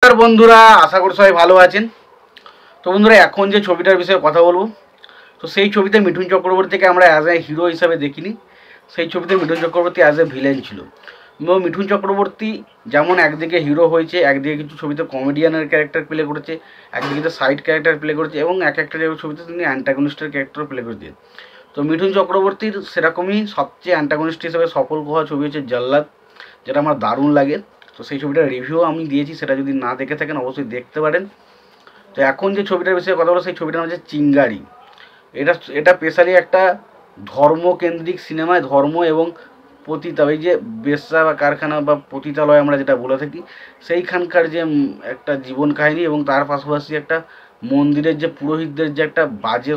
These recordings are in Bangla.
নমস্কার বন্ধুরা, আশা করি সবাই ভালো আছেন। তো বন্ধুরা, এখন যে ছবিটার বিষয়ে কথা বলবো, তো সেই ছবিতে মিঠুন চক্রবর্তীকে আমরা অ্যাজ এ হিরো হিসাবে দেখিনি। সেই ছবিতে Mithun Chakraborty as a villain ছিল। এবং মিঠুন চক্রবর্তী যেমন একদিকে হিরো হয়েছে, একদিকে কিছু ছবিতে কমেডিয়ানের ক্যারেক্টার প্লে করেছে, একদিকে সাইড ক্যারেক্টার প্লে করেছে, এবং এক একটা ছবিতে তিনি অ্যান্টাগনিস্টের ক্যারেক্টার প্লে করেছেন। তো মিঠুন চক্রবর্তীর সেরকমই সবচেয়ে অ্যান্টাগনিস্ট হিসেবে সফল হওয়া ছবি হচ্ছে জল্লাদ, যেটা আমার দারুণ লাগে। তো সেই ছবিটার রিভিউ আমি দিয়েছি, সেটা যদি না দেখে থাকেন অবশ্যই দেখতে পারেন। তো এখন যে ছবিটার বিষয়ে কথা বলো, সেই ছবিটার নাম হচ্ছে চিঙ্গারি। এটা এটা স্পেশালি একটা ধর্মকেন্দ্রিক সিনেমায় ধর্ম এবং পতিতা, ওই যে বেশ্যা বা কারখানা বা পতিতালয় আমরা যেটা বলে থাকি, সেইখানকার যে একটা জীবন কাহিনী, এবং তার পাশাপাশি একটা মন্দিরের যে পুরোহিতদের যে একটা বাজে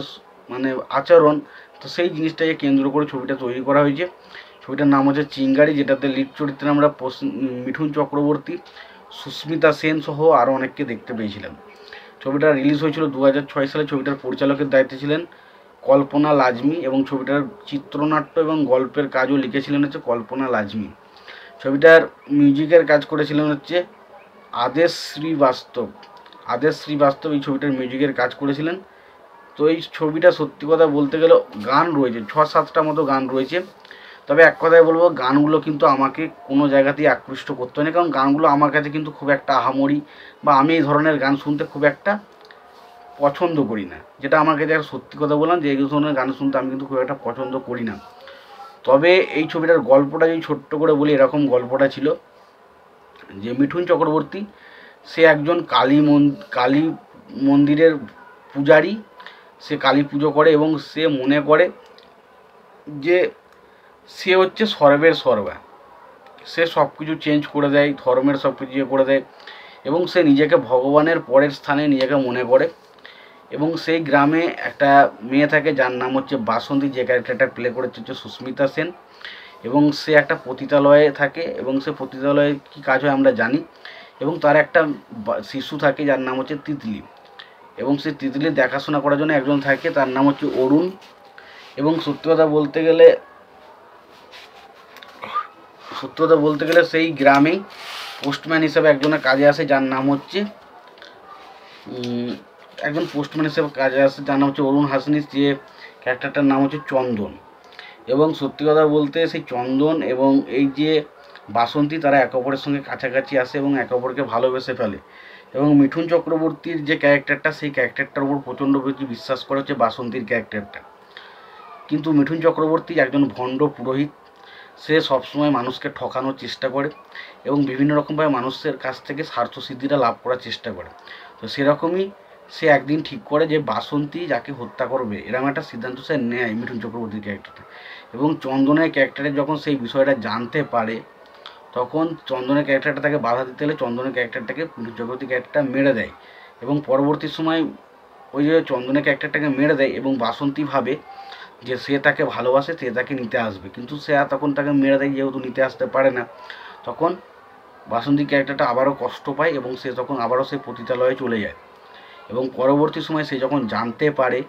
মানে আচরণ, তো সেই জিনিসটাকে কেন্দ্র করে ছবিটা তৈরি করা হয়েছে। ছবিটার নাম হচ্ছে চিঙ্গারি, যেটাতে লিড চরিত্রে আমরা মিঠুন চক্রবর্তী, সুস্মিতা সেন সহ আরও অনেককে দেখতে পেয়েছিলাম। ছবিটা রিলিজ হয়েছিল 2006 সালে। ছবিটার পরিচালকের দায়িত্বে ছিলেন কল্পনা লাজমি, এবং ছবিটার চিত্রনাট্য এবং গল্পের কাজও লিখেছিলেন হচ্ছে কল্পনা লাজমি। ছবিটার মিউজিকের কাজ করেছিলেন হচ্ছে আদেশ শ্রীবাস্তব। আদেশ শ্রীবাস্তব এই ছবিটার মিউজিকের কাজ করেছিলেন। তো এই ছবিটা সত্যি কথা বলতে গেলে গান রয়েছে 6-7টা মতো গান রয়েছে। তবে এক কথায় বলবো, গানগুলো কিন্তু আমাকে কোনো জায়গাতেই আকৃষ্ট করতে হয় না, কারণ গানগুলো আমার কাছে কিন্তু খুব একটা আহামরি, বা আমি এই ধরনের গান শুনতে খুব একটা পছন্দ করি না। যেটা আমার কাছে সত্যি কথা বললাম, যে এই ধরনের গান শুনতে আমি কিন্তু খুব একটা পছন্দ করি না। তবে এই ছবিটার গল্পটা যদি ছোট্ট করে বলি, এরকম গল্পটা ছিল যে মিঠুন চক্রবর্তী সে একজন কালী মন্দিরের পূজারী। সে কালী পুজো করে এবং সে মনে করে যে সে হচ্ছে সর্বের সর্বা। সে সব কিছু চেঞ্জ করে দেয়, ধর্মের সব কিছু ইয়ে করে দেয়, এবং সে নিজেকে ভগবানের পরের স্থানে নিজেকে মনে করে। এবং সেই গ্রামে একটা মেয়ে থাকে যার নাম হচ্ছে বাসন্তী, যে ক্যারেক্টারটা প্লে করেছে হচ্ছে সুস্মিতা সেন। এবং সে একটা পতিতালয়ে থাকে, এবং সে পতিতালয়ে কী কাজ হয় আমরা জানি। এবং তার একটা শিশু থাকে যার নাম হচ্ছে তিতলি, এবং সেই তিতলির দেখাশোনা করার জন্য একজন থাকে, তার নাম হচ্ছে অরুণ। এবং সত্যি কথা বলতে গেলে সেই গ্রামেই পোস্টম্যান হিসেবে একজনের কাজে আসে, যার নাম হচ্ছে অরুণ হাসনিস, যে ক্যারেক্টারটার নাম হচ্ছে চন্দন। এবং সত্যি কথা বলতে সেই চন্দন এবং এই যে বাসন্তী, তারা একে অপরের সঙ্গে কাছাকাছি আসে এবং একে অপরকে ভালোবেসে ফেলে। এবং মিঠুন চক্রবর্তীর যে ক্যারেক্টারটা, সেই ক্যারেক্টারটার উপর প্রচণ্ড বেশি বিশ্বাস করা হচ্ছে বাসন্তীর ক্যারেক্টারটা। কিন্তু মিঠুন চক্রবর্তী একজন ভণ্ড পুরোহিত। সে সবসময় মানুষকে ঠকানোর চেষ্টা করে এবং বিভিন্ন রকমভাবে মানুষের কাছ থেকে স্বার্থসিদ্ধিটা লাভ করার চেষ্টা করে। তো সেরকমই সে একদিন ঠিক করে যে বাসন্তী যাকে হত্যা করবে, এরকম একটা সিদ্ধান্ত সে নেয় মিঠুন চক্রবর্তীর ক্যারেক্টারটা। এবং চন্দনের ক্যারেক্টারে যখন সেই বিষয়টা জানতে পারে, তখন চন্দনের ক্যারেক্টারটা তাকে বাধা দিতে হলে চন্দনের ক্যারেক্টারটাকে মিঠুন চক্রবর্তী ক্যারেক্টারটা মেরে দেয়। এবং পরবর্তী সময় ওই যে চন্দনের ক্যারেক্টারটাকে মেরে দেয়, এবং বাসন্তী ভাবে যে সে তাকে ভালোবাসে, সে তাকে নিতে আসবে, কিন্তু সে তখন তাকে মেরে দেয়, যেহেতু নিতে আসতে পারে না। তখন বাসন্তী ক্যারেক্টারটা আবারও কষ্ট পায়, এবং সে তখন আবারও সেই পতিতালয়ে চলে যায়। এবং পরবর্তী সময় সে যখন জানতে পারে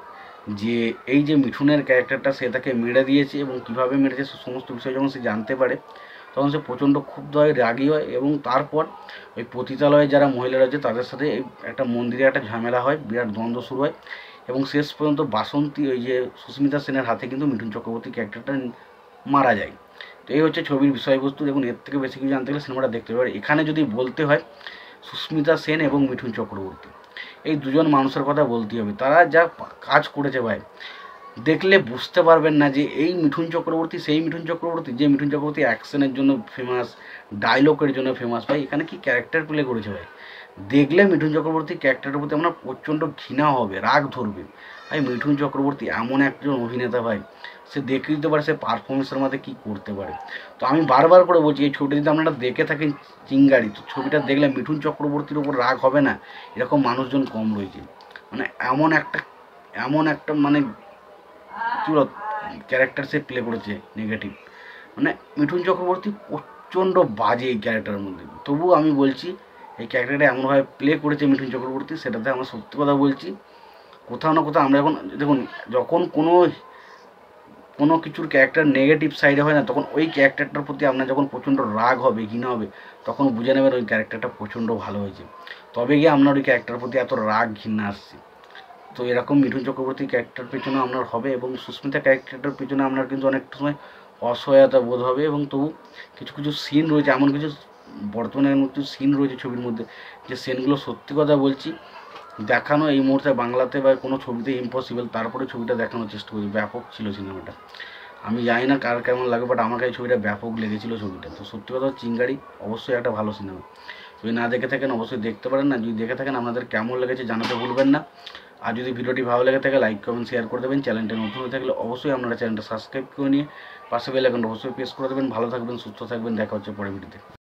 যে এই যে মিঠুনের ক্যারেক্টারটা সে তাকে মেরে দিয়েছে এবং কীভাবে মেরেছে, সে সমস্ত বিষয় যখন সে জানতে পারে, তখন সে প্রচণ্ড ক্ষুব্ধ হয়, রাগী হয়। এবং তারপর ওই পতিতালয়ে যারা মহিলারা আছে তাদের সাথে একটা মন্দিরে একটা ঝামেলা হয়, বিরাট দ্বন্দ্ব শুরু হয়, এবং শেষ পর্যন্ত বাসন্তী, ওই যে সুস্মিতা সেনের হাতে কিন্তু মিঠুন চক্রবর্তী ক্যারেক্টারটা মারা যায়। তো এই হচ্ছে ছবির বিষয়বস্তু। দেখুন, এর থেকে বেশি কিছু জানতে গেলে সিনেমাটা দেখতে পারে। এখানে যদি বলতে হয়, সুস্মিতা সেন এবং মিঠুন চক্রবর্তী, এই দুজন মানুষের কথা বলতেই হবে। তারা যা কাজ করেছে ভাই, দেখলে বুঝতে পারবেন না যে এই মিঠুন চক্রবর্তী সেই মিঠুন চক্রবর্তী, যে মিঠুন চক্রবর্তী অ্যাকশনের জন্য ফেমাস, ডায়লগের জন্য ফেমাস। ভাই, এখানে কি ক্যারেক্টার প্লে করেছে ভাই! দেখলে মিঠুন চক্রবর্তীর ক্যারেক্টারের প্রতি আপনার প্রচণ্ড ঘৃণা হবে, রাগ ধরবে। ভাই, মিঠুন চক্রবর্তী এমন একজন অভিনেতা ভাই, সে দেখে দিতে পারে সে পারফরমেন্সের মধ্যে কী করতে পারে। তো আমি বারবার করে বলছি, এই ছবিটা যদি আপনারা দেখে থাকেন চিঙ্গারি, তো ছবিটা দেখলে মিঠুন চক্রবর্তীর উপর রাগ হবে না, এরকম মানুষজন কম রয়েছে। মানে এমন একটা মানে কী বল ক্যারেক্টার সে প্লে করেছে নেগেটিভ। মানে মিঠুন চক্রবর্তী প্রচণ্ড বাজে এই ক্যারেক্টারের মধ্যে। তবুও আমি বলছি, এই ক্যারেক্টারটা এমনভাবে প্লে করেছে মিঠুন চক্রবর্তী, সেটাতে আমরা সত্যি কথা বলছি, কোথাও না কোথাও আমরা যখন কোনো কিছুর ক্যারেক্টার নেগেটিভ সাইডে হয় না, তখন ওই ক্যারেক্টারটার প্রতি আপনার যখন প্রচণ্ড রাগ হবে, ঘৃণা হবে, তখন বুঝে নেবেন ওই ক্যারেক্টারটা প্রচণ্ড ভালো হয়েছে। তবে গিয়ে আপনার ওই ক্যারেক্টার প্রতি এত রাগ ঘৃণা আসছে। তো এরকম মিঠুন চক্রবর্তী ক্যারেক্টার পেছনে আপনার হবে, এবং সুস্মিতা ক্যারেক্টারটার পেছনে আপনার কিন্তু অনেকটা সময় অসহায়তা বোধ হবে। এবং তবু কিছু কিছু সিন রয়েছে, এমন কিছু বর্তমানে এমন কিছু সিন রয়েছে ছবির মধ্যে, যে সিনগুলো সত্যি কথা বলছি দেখানো এই মুহূর্তে বাংলাতে বা কোনো ছবিতে ইম্পসিবল, তারপরে ছবিটা দেখানোর চেষ্টা করি। ব্যাপক ছিল সিনেমাটা, আমি জানি না কার কেমন লাগে, বাট আমাকে এই ছবিটা ব্যাপক লেগেছিলো ছবিটা। তো সত্যি কথা চিঙ্গারি অবশ্যই একটা ভালো সিনেমা, যদি না দেখে থাকেন অবশ্যই দেখতে পারেন। না যদি দেখে থাকেন আপনাদের কেমন লেগেছে জানাতে ভুলবেন না। আর যদি ভিডিওটি ভালো লেগে থাকে লাইক কমেন্ট শেয়ার করে দেবেন। চ্যানেলটা নতুন হয়ে থাকলে অবশ্যই আপনারা চ্যানেলটা সাবস্ক্রাইব করে নিয়ে পাশে বেল আইকনটা অবশ্যই প্রেস করে দেবেন। ভালো থাকবেন, সুস্থ থাকবেন, দেখা হচ্ছে পরের ভিডিওতে।